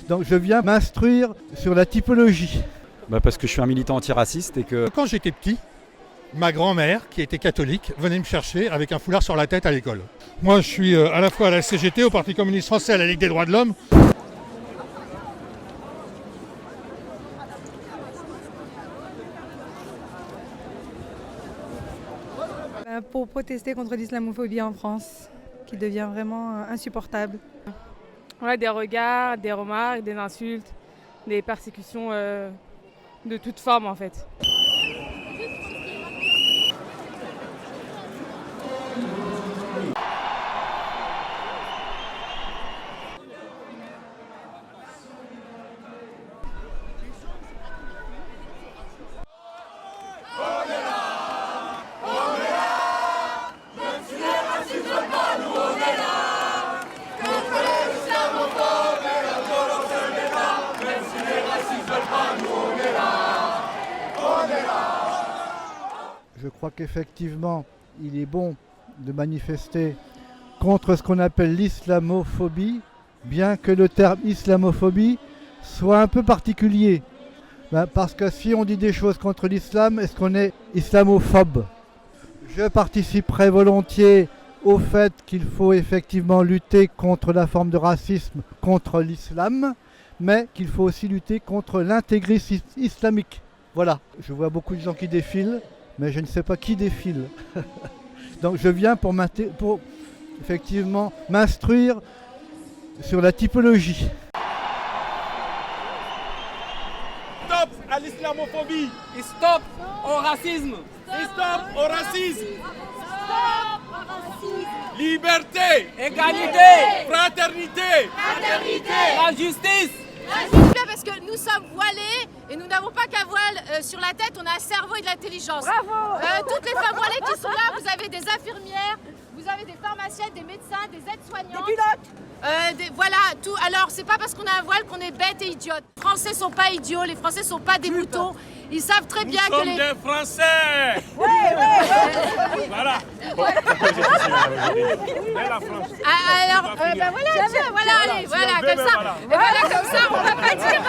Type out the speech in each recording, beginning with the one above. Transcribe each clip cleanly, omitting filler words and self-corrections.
Donc je viens m'instruire sur la typologie. Parce que je suis un militant antiraciste et que... Quand j'étais petit, ma grand-mère, qui était catholique, venait me chercher avec un foulard sur la tête à l'école. Moi, je suis à la fois à la CGT, au Parti communiste français, à la Ligue des droits de l'homme. Pour protester contre l'islamophobie en France, qui devient vraiment insupportable. Ouais, des regards, des remarques, des insultes, des persécutions de toute forme en fait. Je crois qu'effectivement, il est bon de manifester contre ce qu'on appelle l'islamophobie, bien que le terme islamophobie soit un peu particulier. Parce que si on dit des choses contre l'islam, est-ce qu'on est islamophobe ? Je participerai volontiers au fait qu'il faut effectivement lutter contre la forme de racisme contre l'islam, mais qu'il faut aussi lutter contre l'intégrisme islamique. Voilà, je vois beaucoup de gens qui défilent, mais je ne sais pas qui défile. Donc je viens pour effectivement m'instruire sur la typologie. Stop à l'islamophobie et stop au racisme. Et stop au racisme. Stop au racisme. Liberté, égalité, fraternité, la justice. Parce que nous sommes voilés et nous n'avons pas qu'un voile sur la tête, on a un cerveau et de l'intelligence. Bravo. Toutes les femmes voilées qui sont là, vous avez des infirmières, vous avez des pharmaciennes, des médecins, des aides-soignantes. Des pilotes. Voilà, tout. Alors, c'est pas parce qu'on a un voile qu'on est bête et idiote. Les Français sont pas idiots, les Français sont pas des moutons. Ils savent très bien Nous que sommes des Français. Voilà. Mais la France. Alors, voilà, tiens, voilà, allez, voilà, comme ça. Et voilà, comme ça, on va pas dire,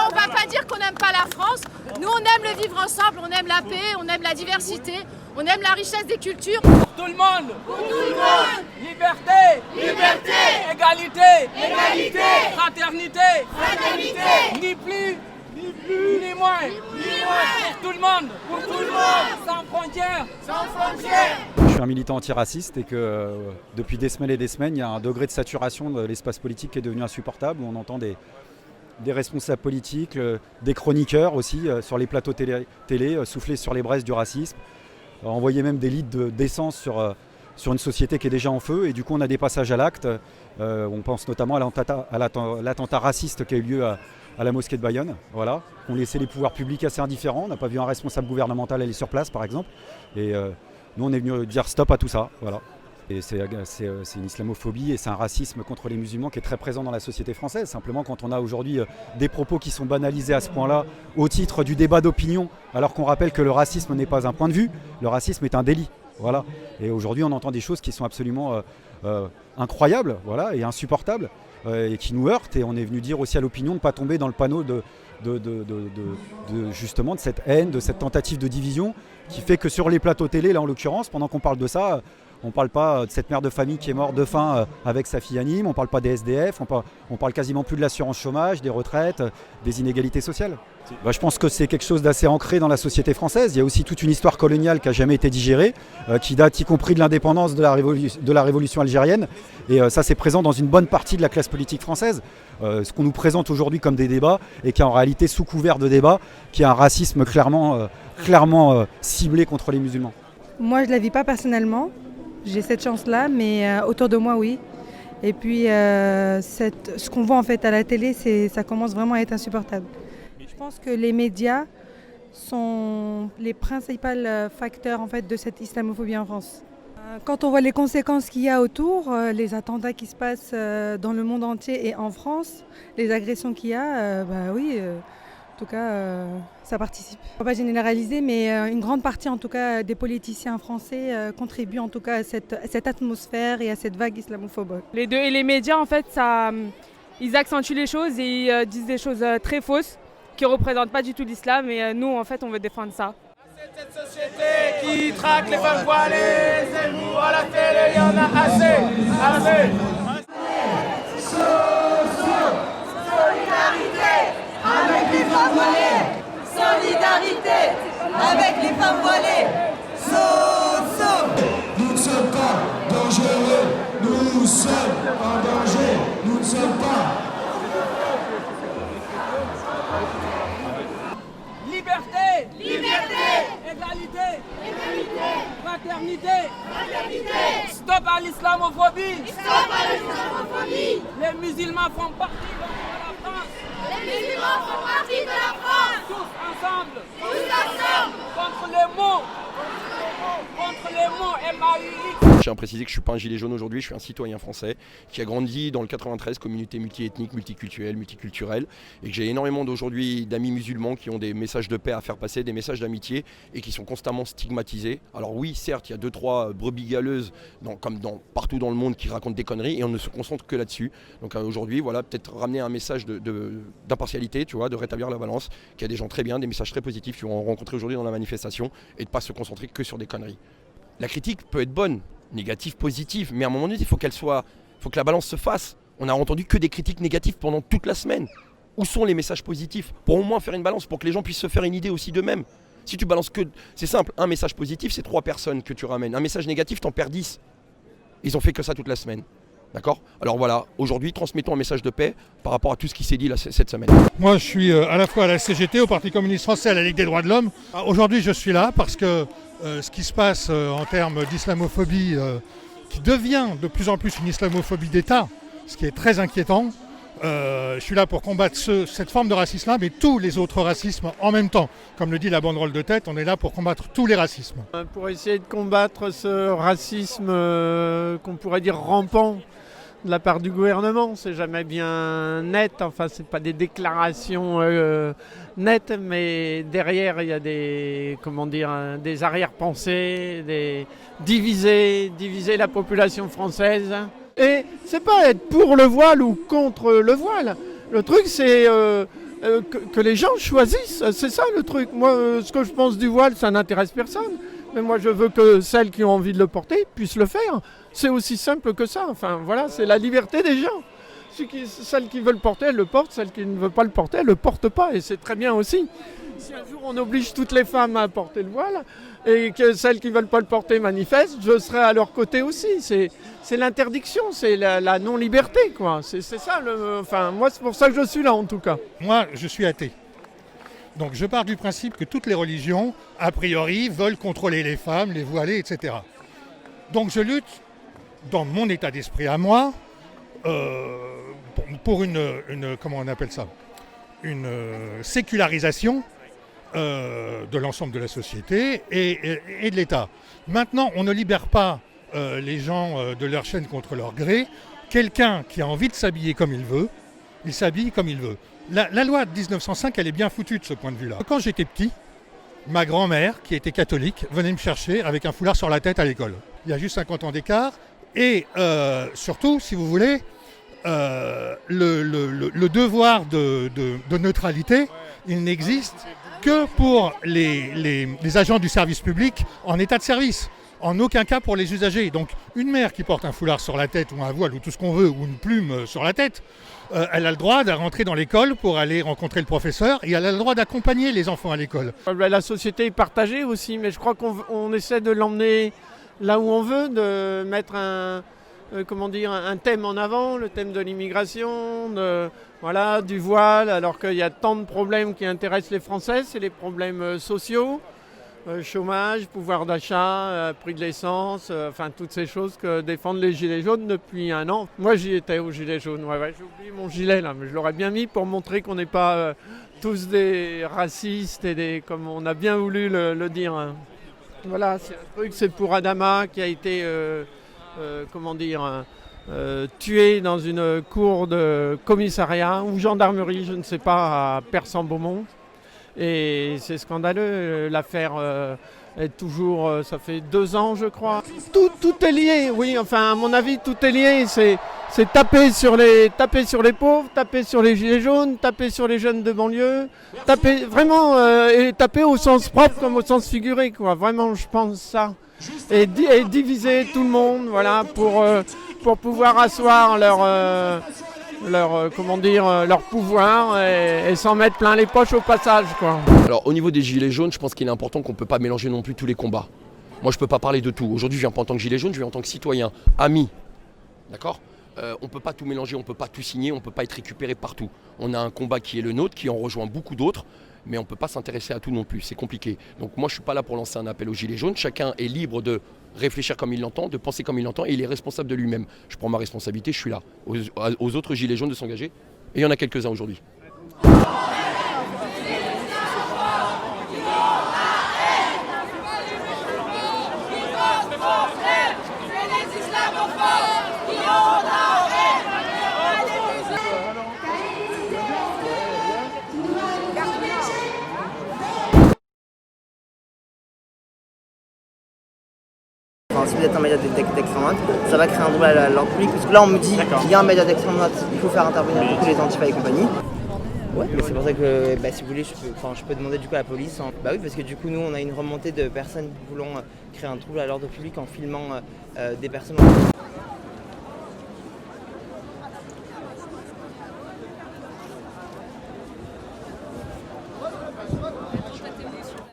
on va pas dire qu'on n'aime pas la France. Nous, on aime le vivre ensemble, on aime la paix, on aime la diversité, on aime la richesse des cultures. Pour tout le monde. Pour tout le monde. Liberté. Liberté. Égalité. Égalité. Fraternité. Fraternité. Ni plus, ni moins. Pour tout le monde. Pour tout le monde. Sans frontières. Sans frontières. Je suis un militant antiraciste et que depuis des semaines et des semaines, il y a un degré de saturation de l'espace politique qui est devenu insupportable, où on entend des responsables politiques, des chroniqueurs aussi sur les plateaux télé souffler sur les braises du racisme, envoyer même des litres d'essence sur une société qui est déjà en feu, et du coup on a des passages à l'acte. On pense notamment à l'attentat raciste qui a eu lieu à la mosquée de Bayonne. Voilà. On laissait les pouvoirs publics assez indifférents, on n'a pas vu un responsable gouvernemental aller sur place par exemple, et nous on est venu dire stop à tout ça. Voilà. Et c'est une islamophobie et c'est un racisme contre les musulmans qui est très présent dans la société française. Simplement, quand on a aujourd'hui des propos qui sont banalisés à ce point-là au titre du débat d'opinion, alors qu'on rappelle que le racisme n'est pas un point de vue, le racisme est un délit. Voilà. Et aujourd'hui, on entend des choses qui sont absolument incroyables, voilà, et insupportables, et qui nous heurtent. Et on est venu dire aussi à l'opinion de ne pas tomber dans le panneau justement de cette haine, de cette tentative de division qui fait que sur les plateaux télé, là en l'occurrence, pendant qu'on parle de ça, on ne parle pas de cette mère de famille qui est morte de faim avec sa fille Anime, on ne parle pas des SDF, on parle quasiment plus de l'assurance chômage, des retraites, des inégalités sociales. Je pense que c'est quelque chose d'assez ancré dans la société française. Il y a aussi toute une histoire coloniale qui n'a jamais été digérée, qui date y compris de l'indépendance de la révolution algérienne. Et ça, c'est présent dans une bonne partie de la classe politique française. Ce qu'on nous présente aujourd'hui comme des débats, et qui est en réalité sous couvert de débat, qui est un racisme clairement ciblé contre les musulmans. Moi, je ne la vis pas personnellement. J'ai cette chance-là, mais autour de moi, oui. Et puis, ce qu'on voit en fait à la télé, ça commence vraiment à être insupportable. Je pense que les médias sont les principaux facteurs en fait, de cette islamophobie en France. Quand on voit les conséquences qu'il y a autour, les attentats qui se passent dans le monde entier et en France, les agressions qu'il y a, oui, en tout cas, ça participe. On ne va pas généraliser, mais une grande partie en tout cas des politiciens français contribuent en tout cas à cette atmosphère et à cette vague islamophobe. Les deux et les médias en fait ils accentuent les choses et ils disent des choses très fausses qui ne représentent pas du tout l'islam. Et nous, en fait, on veut défendre ça. Cette société qui traque les femmes voilées, c'est vous à la télé, il y en a assez, assez. Solidarité avec les femmes voilées. Solidarité avec les femmes voilées. Nous ne sommes pas dangereux, nous sommes en danger, nous ne sommes pas. Liberté, Liberté, égalité, égalité, fraternité, fraternité. stop à l'islamophobie. Stop à l'islamophobie. Les musulmans font partie de la France. Les musulmans font partie de la France. Tous ensemble, contre les mots MAUX. Je tiens à préciser que je ne suis pas un gilet jaune aujourd'hui, je suis un citoyen français qui a grandi dans le 93, communauté multiethnique, multiculturelle, multiculturelle, et que j'ai énormément d'aujourd'hui d'amis musulmans qui ont des messages de paix à faire passer, des messages d'amitié, et qui sont constamment stigmatisés. Alors oui, certes, il y a 2-3 brebis galeuses, comme partout dans le monde, qui racontent des conneries, et on ne se concentre que là-dessus. Donc aujourd'hui, voilà, peut-être ramener un message d'impartialité, tu vois, de rétablir la balance, qu'il y a des gens très bien, des messages très positifs qui vont rencontrer aujourd'hui dans la manifestation, et de ne pas se concentrer que sur des conneries. La critique peut être bonne, négative, positive, mais à un moment donné, il faut que la balance se fasse. On n'a entendu que des critiques négatives pendant toute la semaine. Où sont les messages positifs? Pour au moins faire une balance, pour que les gens puissent se faire une idée aussi d'eux-mêmes. Si tu balances que... C'est simple, un message positif, c'est 3 personnes que tu ramènes. Un message négatif, t'en perds 10. Ils ont fait que ça toute la semaine. D'accord? Alors voilà, aujourd'hui, transmettons un message de paix par rapport à tout ce qui s'est dit cette semaine. Moi, je suis à la fois à la CGT, au Parti communiste français, à la Ligue des droits de l'homme. Aujourd'hui, je suis là parce que ce qui se passe en termes d'islamophobie, qui devient de plus en plus une islamophobie d'État, ce qui est très inquiétant. Je suis là pour combattre cette forme de racisme-là, mais tous les autres racismes en même temps. Comme le dit la banderole de tête, on est là pour combattre tous les racismes. Pour essayer de combattre ce racisme qu'on pourrait dire rampant de la part du gouvernement, c'est jamais bien net, enfin c'est pas des déclarations nettes, mais derrière il y a des arrière-pensées, diviser la population française. Et c'est pas être pour le voile ou contre le voile. Le truc c'est que les gens choisissent, c'est ça le truc. Moi ce que je pense du voile ça n'intéresse personne. Mais moi je veux que celles qui ont envie de le porter puissent le faire. C'est aussi simple que ça. Enfin voilà, c'est la liberté des gens. Celles qui veulent le porter, elles le portent. Celles qui ne veulent pas le porter, elles ne le portent pas. Et c'est très bien aussi. Si un jour on oblige toutes les femmes à porter le voile et que celles qui ne veulent pas le porter manifestent, je serai à leur côté aussi. C'est l'interdiction, c'est la non-liberté, quoi. C'est ça. Enfin, moi c'est pour ça que je suis là en tout cas. Moi je suis athée. Donc je pars du principe que toutes les religions, a priori, veulent contrôler les femmes, les voiler, etc. Donc je lutte, dans mon état d'esprit à moi, pour une comment on appelle ça, une sécularisation de l'ensemble de la société et de l'État. Maintenant, on ne libère pas les gens de leur chaîne contre leur gré. Quelqu'un qui a envie de s'habiller comme il veut, il s'habille comme il veut. La loi de 1905, elle est bien foutue de ce point de vue-là. Quand j'étais petit, ma grand-mère, qui était catholique, venait me chercher avec un foulard sur la tête à l'école. Il y a juste 50 ans d'écart. Et surtout, si vous voulez, le devoir de neutralité, il n'existe que pour les agents du service public en état de service. En aucun cas pour les usagers. Donc une mère qui porte un foulard sur la tête ou un voile ou tout ce qu'on veut ou une plume sur la tête, elle a le droit de rentrer dans l'école pour aller rencontrer le professeur et elle a le droit d'accompagner les enfants à l'école. La société est partagée aussi, mais je crois qu'on essaie de l'emmener là où on veut, de mettre un thème en avant, le thème de l'immigration, du voile, alors qu'il y a tant de problèmes qui intéressent les Français, c'est les problèmes sociaux. Chômage, pouvoir d'achat, prix de l'essence, enfin toutes ces choses que défendent les gilets jaunes depuis 1 an. Moi j'y étais aux gilets jaunes, j'ai oublié mon gilet là, mais je l'aurais bien mis pour montrer qu'on n'est pas tous des racistes et comme on a bien voulu le dire. Hein. Voilà, c'est un truc, c'est pour Adama qui a été tué dans une cour de commissariat ou gendarmerie, je ne sais pas, à Persan-Beaumont. Et c'est scandaleux, l'affaire est toujours, ça fait 2 ans je crois. Tout est lié, oui, enfin à mon avis tout est lié, c'est taper sur les pauvres, taper sur les gilets jaunes, taper sur les jeunes de banlieue, taper vraiment, et taper au sens propre comme au sens figuré, quoi. Vraiment je pense ça. Et diviser tout le monde, voilà, pour pouvoir asseoir leur pouvoir et s'en mettre plein les poches au passage, quoi. Alors au niveau des gilets jaunes, je pense qu'il est important qu'on ne peut pas mélanger non plus tous les combats. Moi je ne peux pas parler de tout. Aujourd'hui je viens pas en tant que gilet jaune, je viens en tant que citoyen, ami. D'accord ? On ne peut pas tout mélanger, on ne peut pas tout signer, on ne peut pas être récupéré partout. On a un combat qui est le nôtre, qui en rejoint beaucoup d'autres, mais on ne peut pas s'intéresser à tout non plus, c'est compliqué. Donc moi je ne suis pas là pour lancer un appel aux gilets jaunes, chacun est libre de réfléchir comme il l'entend, de penser comme il l'entend, et il est responsable de lui-même. Je prends ma responsabilité, je suis là. Aux autres gilets jaunes de s'engager, et il y en a quelques-uns aujourd'hui. Si vous êtes un média d'extrême droite, ça va créer un trouble à l'ordre public. Parce que là, on me dit qu'il y a un média d'extrême droite, il faut faire intervenir beaucoup les antifas et compagnie. Ouais, mais c'est pour ça que si vous voulez, je peux demander du coup à la police. Bah oui, parce que du coup, nous, on a une remontée de personnes voulant créer un trouble à l'ordre public en filmant des personnes.